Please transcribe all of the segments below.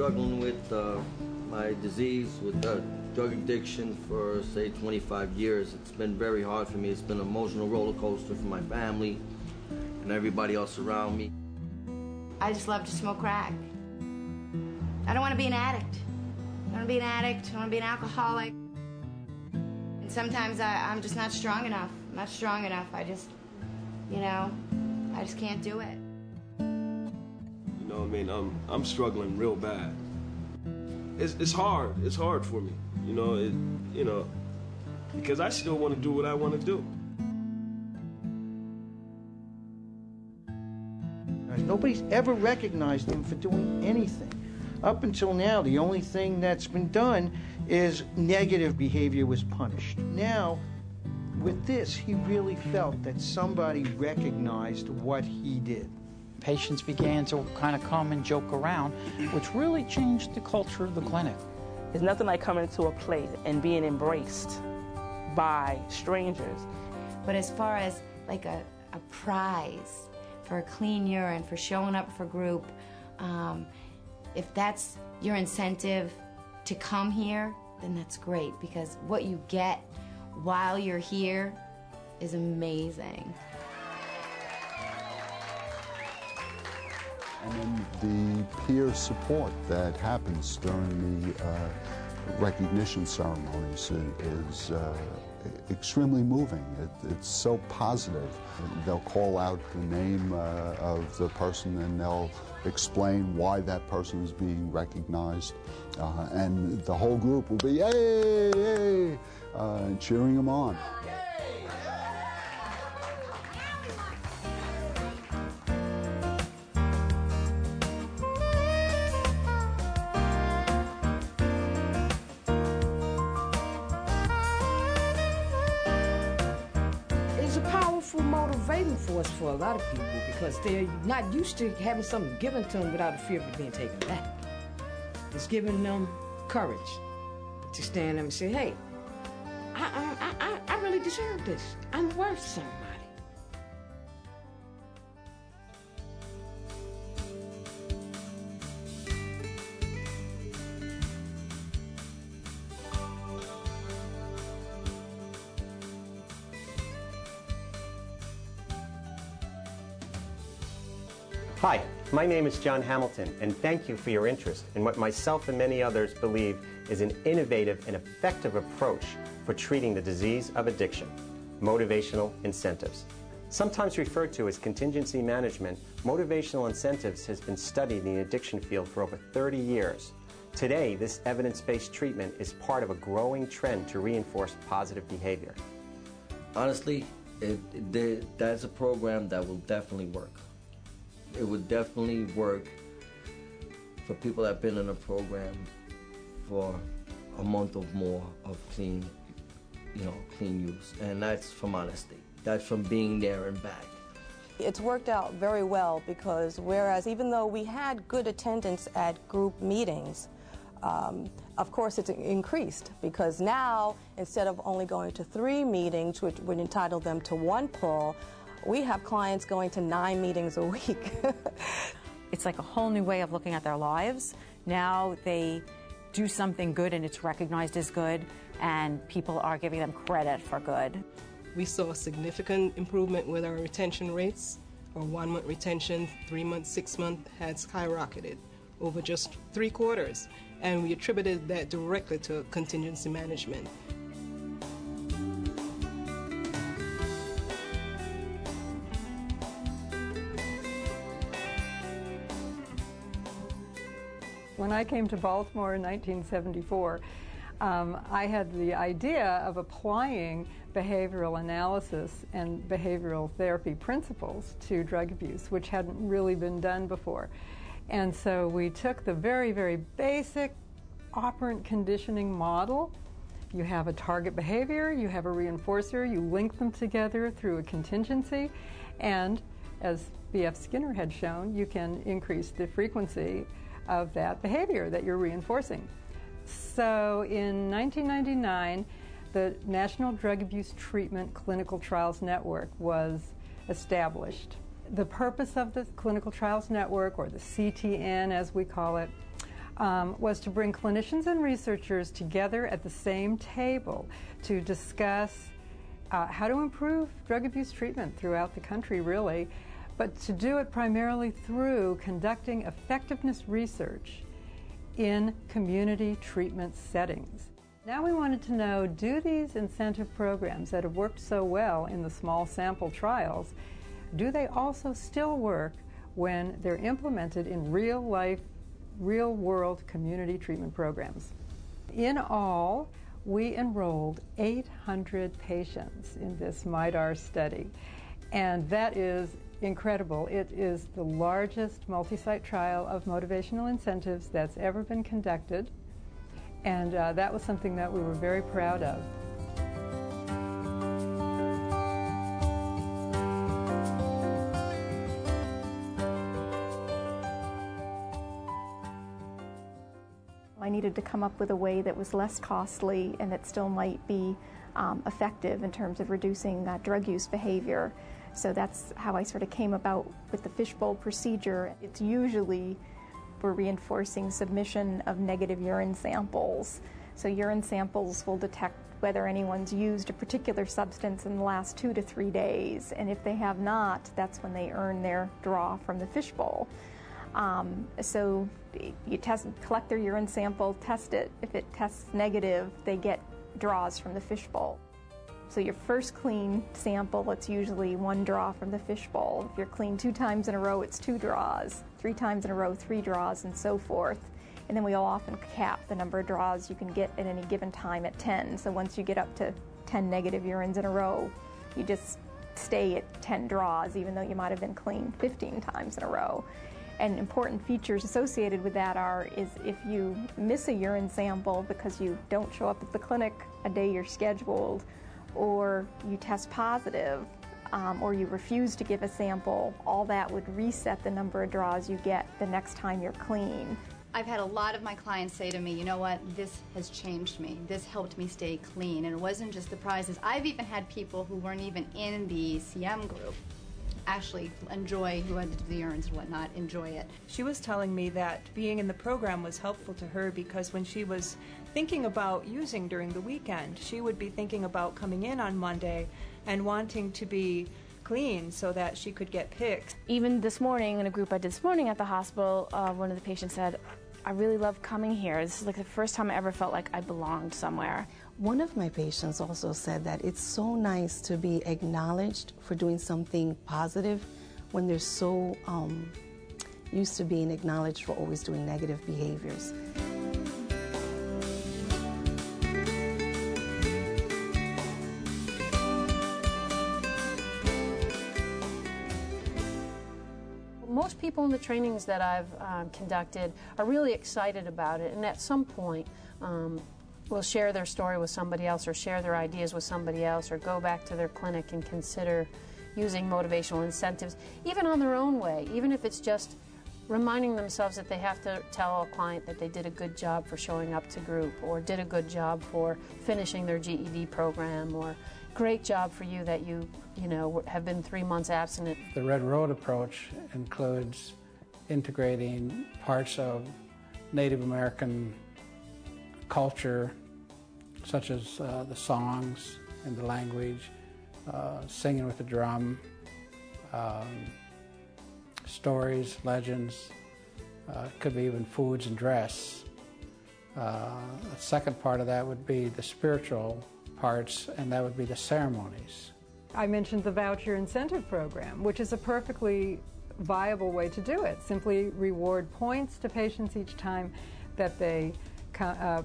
struggling with my disease, with drug addiction for, say, 25 years. It's been very hard for me. It's been an emotional roller coaster for my family and everybody else around me. I just love to smoke crack. I don't want to be an addict. I don't want to be an addict. I don't want to be an alcoholic. And sometimes I'm just not strong enough. I'm not strong enough. I just, you know, I just can't do it. You know what I mean? I'm struggling real bad. It's hard. It's hard for me. You know, because I still want to do what I want to do. Nobody's ever recognized him for doing anything. Up until now, the only thing that's been done is negative behavior was punished. Now, with this, he really felt that somebody recognized what he did. Patients began to kind of come and joke around, which really changed the culture of the clinic. There's nothing like coming to a place and being embraced by strangers. But as far as like a prize for a clean urine, for showing up for group, if that's your incentive to come here, then that's great, because what you get while you're here is amazing. And then the peer support that happens during the recognition ceremonies is extremely moving. It's so positive. They'll call out the name of the person and they'll explain why that person is being recognized. And the whole group will be, yay, yay, cheering them on. Motivating force for a lot of people, because they're not used to having something given to them without a fear of it being taken back. It's giving them courage to stand up and say, hey, I really deserve this. I'm worth somebody. Hi, my name is John Hamilton, and thank you for your interest in what myself and many others believe is an innovative and effective approach for treating the disease of addiction, motivational incentives. Sometimes referred to as contingency management, motivational incentives has been studied in the addiction field for over 30 years. Today, this evidence-based treatment is part of a growing trend to reinforce positive behavior. Honestly, that's a program that will definitely work. It would definitely work for people that have been in a program for a month or more of clean use. And that's from honesty. That's from being there and back. It's worked out very well, because whereas even though we had good attendance at group meetings, of course it's increased, because now instead of only going to 3 meetings, which would entitle them to 1 pull, we have clients going to 9 meetings a week. It's like a whole new way of looking at their lives. Now they do something good and it's recognized as good, and people are giving them credit for good. We saw a significant improvement with our retention rates. Our 1-month retention, 3-month, 6-month had skyrocketed over just 3 quarters. And we attributed that directly to contingency management. When I came to Baltimore in 1974, I had the idea of applying behavioral analysis and behavioral therapy principles to drug abuse, which hadn't really been done before. And so we took the very, very basic operant conditioning model. You have a target behavior, you have a reinforcer, you link them together through a contingency, and as B.F. Skinner had shown, you can increase the frequency of that behavior that you're reinforcing. So in 1999, the National Drug Abuse Treatment Clinical Trials Network was established. The purpose of the Clinical Trials Network, or the CTN as we call it, was to bring clinicians and researchers together at the same table to discuss how to improve drug abuse treatment throughout the country, really, but to do it primarily through conducting effectiveness research in community treatment settings. Now we wanted to know, do these incentive programs that have worked so well in the small sample trials, do they also still work when they're implemented in real-life, real-world community treatment programs? In all, we enrolled 800 patients in this MIDAR study, and that is incredible. It is the largest multi-site trial of motivational incentives that's ever been conducted, and that was something that we were very proud of. I needed to come up with a way that was less costly and that still might be effective in terms of reducing drug use behavior. So that's how I sort of came about with the fishbowl procedure. It's usually we're reinforcing submission of negative urine samples. So urine samples will detect whether anyone's used a particular substance in the last 2 to 3 days. And if they have not, that's when they earn their draw from the fishbowl. So you collect their urine sample, test it. If it tests negative, they get draws from the fishbowl. So your first clean sample, it's usually 1 draw from the fishbowl. If you're clean 2 times in a row, it's 2 draws. 3 times in a row, 3 draws, and so forth. And then we'll often cap the number of draws you can get at any given time at 10. So once you get up to 10 negative urines in a row, you just stay at 10 draws, even though you might have been clean 15 times in a row. And important features associated with that is if you miss a urine sample because you don't show up at the clinic a day you're scheduled, or you test positive, or you refuse to give a sample, all that would reset the number of draws you get the next time you're clean. I've had a lot of my clients say to me, you know what, this has changed me. This helped me stay clean. And it wasn't just the prizes. I've even had people who weren't even in the CM group actually enjoy, who had to do the urines and whatnot, enjoy it. She was telling me that being in the program was helpful to her because when she was thinking about using during the weekend, she would be thinking about coming in on Monday and wanting to be clean so that she could get picked. Even this morning, in a group I did this morning at the hospital, one of the patients said, I really love coming here. This is like the first time I ever felt like I belonged somewhere. One of my patients also said that it's so nice to be acknowledged for doing something positive when they're so used to being acknowledged for always doing negative behaviors. Most people in the trainings that I've conducted are really excited about it, and at some point will share their story with somebody else or share their ideas with somebody else or go back to their clinic and consider using motivational incentives, even on their own way, even if it's just reminding themselves that they have to tell a client that they did a good job for showing up to group or did a good job for finishing their GED program or great job for you that you have been 3 months abstinent. The Red Road approach includes integrating parts of Native American culture, such as the songs and the language, singing with the drum, stories, legends, could be even foods and dress. The second part of that would be the spiritual parts, and that would be the ceremonies. I mentioned the voucher incentive program, which is a perfectly viable way to do it. Simply reward points to patients each time that they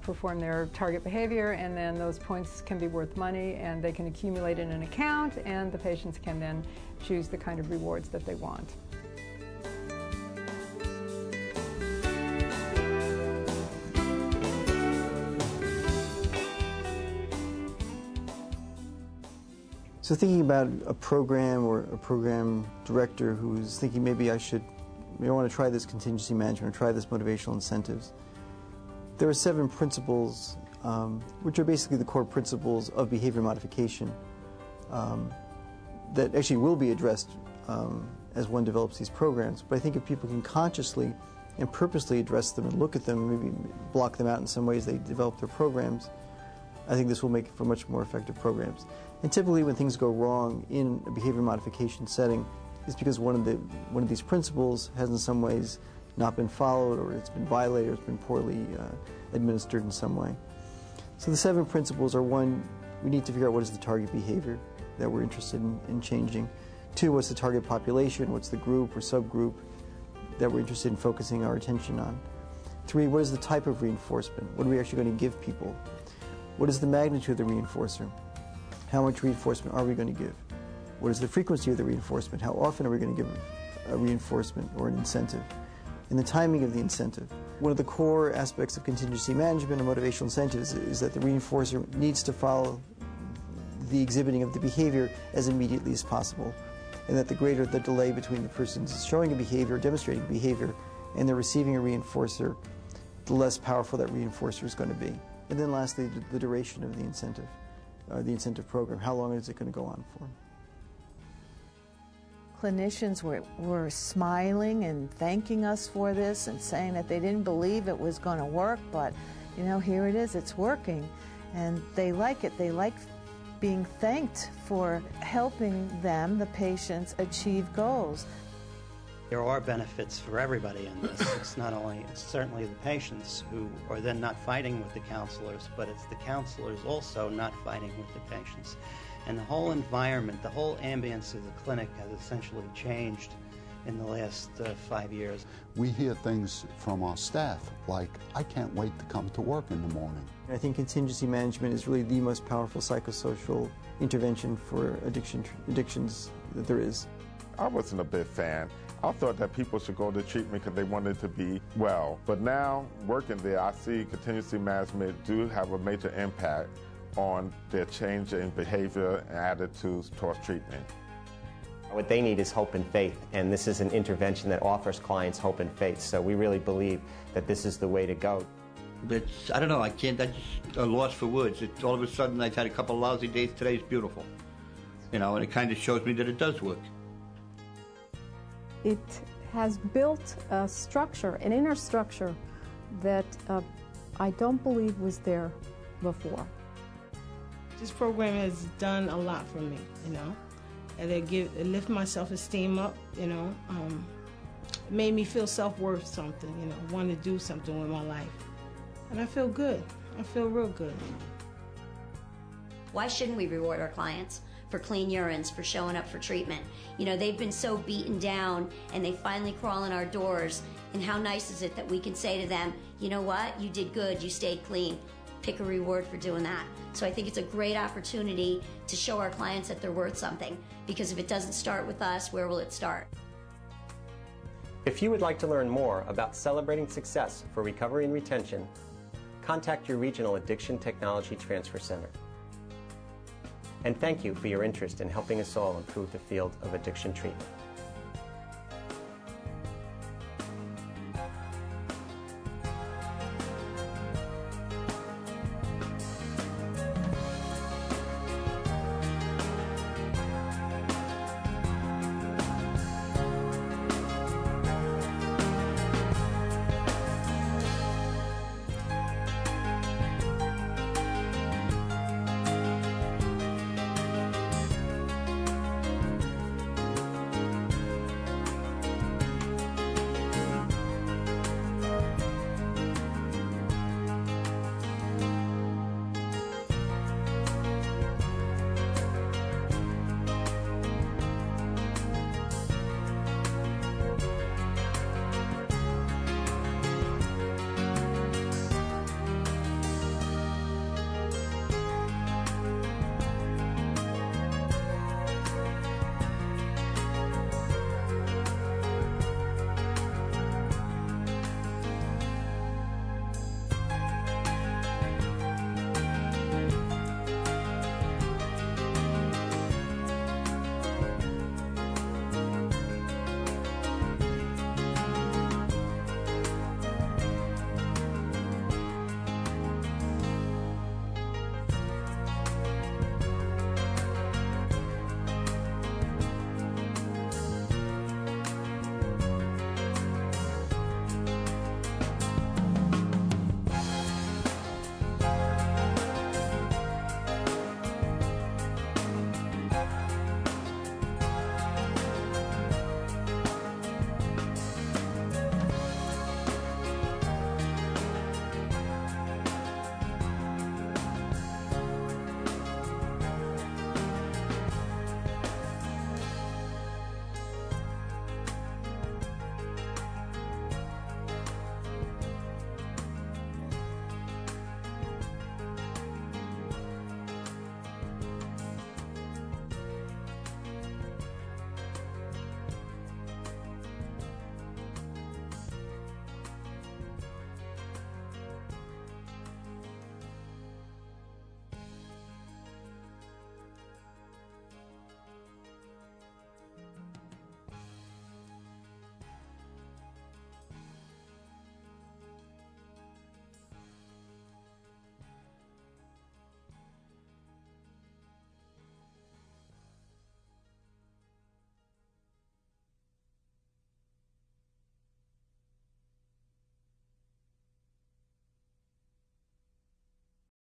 perform their target behavior, and then those points can be worth money and they can accumulate in an account, and the patients can then choose the kind of rewards that they want. So thinking about a program or a program director who's thinking maybe I want to try this contingency management or try this motivational incentives, there are 7 principles which are basically the core principles of behavior modification that actually will be addressed as one develops these programs. But I think if people can consciously and purposely address them and look at them, maybe block them out in some ways they develop their programs, I think this will make for much more effective programs. And typically when things go wrong in a behavior modification setting, it's because one of these principles has in some ways not been followed, or it's been violated, or it's been poorly administered in some way. So the 7 principles are: 1, we need to figure out what is the target behavior that we're interested in changing. 2, what's the target population, what's the group or subgroup that we're interested in focusing our attention on. 3, what is the type of reinforcement? What are we actually going to give people? What is the magnitude of the reinforcer? How much reinforcement are we going to give? What is the frequency of the reinforcement? How often are we going to give a reinforcement or an incentive? And the timing of the incentive. One of the core aspects of contingency management and motivational incentives is that the reinforcer needs to follow the exhibiting of the behavior as immediately as possible, and that the greater the delay between the person's showing a behavior, demonstrating a behavior, and they're receiving a reinforcer, the less powerful that reinforcer is going to be. And then lastly, the duration of the incentive program. How long is it going to go on for? Clinicians were smiling and thanking us for this and saying that they didn't believe it was going to work, but you know, here it is, it's working. And they like it. They like being thanked for helping them, the patients, achieve goals. There are benefits for everybody in this. It's not only, it's certainly the patients who are then not fighting with the counselors, but it's the counselors also not fighting with the patients. And the whole environment, the whole ambience of the clinic has essentially changed in the last 5 years. We hear things from our staff like, I can't wait to come to work in the morning. I think contingency management is really the most powerful psychosocial intervention for addictions that there is. I wasn't a big fan. I thought that people should go to treatment because they wanted to be well. But now, working there, I see contingency management do have a major impact on their change in behavior and attitudes towards treatment. What they need is hope and faith, and this is an intervention that offers clients hope and faith. So we really believe that this is the way to go. It's, I don't know, that's just a loss for words. It's all of a sudden I've had a couple of lousy days, today's beautiful. You know, and it kind of shows me that it does work. It has built a structure, an inner structure, that I don't believe was there before. This program has done a lot for me, you know. And it lift my self-esteem up, you know. It made me feel self-worth something, you know, want to do something with my life. And I feel good. I feel real good. Why shouldn't we reward our clients for clean urines, for showing up for treatment? You know, they've been so beaten down and they finally crawl in our doors. And how nice is it that we can say to them, you know what, you did good, you stayed clean. Pick a reward for doing that. So I think it's a great opportunity to show our clients that they're worth something, because if it doesn't start with us, where will it start? If you would like to learn more about celebrating success for recovery and retention, contact your regional Addiction Technology Transfer Center. And thank you for your interest in helping us all improve the field of addiction treatment.